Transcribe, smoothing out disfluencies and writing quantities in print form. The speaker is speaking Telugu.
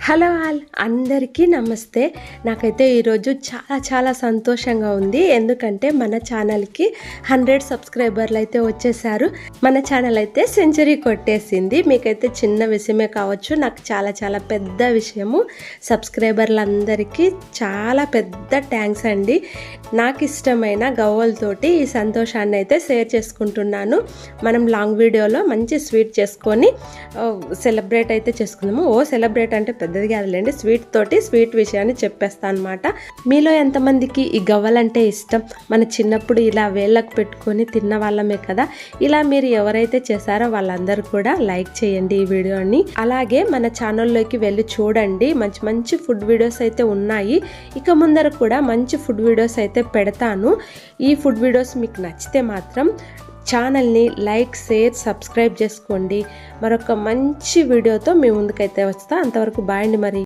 హలో ఆల్ అందరికీ నమస్తే. నాకైతే ఈరోజు చాలా సంతోషంగా ఉంది. ఎందుకంటే మన ఛానల్కి 100 సబ్స్క్రైబర్లు అయితే వచ్చేసారు. మన ఛానల్ అయితే సెంచరీ కొట్టేసింది. మీకైతే చిన్న విషయమే కావచ్చు, నాకు చాలా పెద్ద విషయము. సబ్స్క్రైబర్లందరికీ చాలా పెద్ద థ్యాంక్స్ అండి. నాకు ఇష్టమైన గవ్వలతోటి ఈ సంతోషాన్ని అయితే షేర్ చేసుకుంటున్నాను. మనం లాంగ్ వీడియోలో మంచి స్వీట్ చేసుకొని సెలబ్రేట్ అయితే చేసుకుందాము. సెలబ్రేట్ అంటే పెద్దది కాదులేండి, స్వీట్ విషయాన్ని చెప్పేస్తాను అనమాట. మీలో ఎంతమందికి ఈ గవ్వలంటే ఇష్టం? మన చిన్నప్పుడు ఇలా వేళ్ళకు పెట్టుకొని తిన్న వాళ్ళమే కదా. ఇలా మీరు ఎవరైతే చేశారో వాళ్ళందరూ కూడా లైక్ చేయండి ఈ వీడియోని. అలాగే మన ఛానల్లోకి వెళ్ళి చూడండి, మంచి ఫుడ్ వీడియోస్ అయితే ఉన్నాయి. ఇక ముందర కూడా మంచి ఫుడ్ వీడియోస్ అయితే పెడతాను. ఈ ఫుడ్ వీడియోస్ మీకు నచ్చితే మాత్రం ఛానల్ని లైక్, షేర్, సబ్స్క్రైబ్ చేసుకోండి. మరొక మంచి వీడియోతో మీ ముందుకైతే వస్తా. అంతవరకు బాయ్ అండి మరి.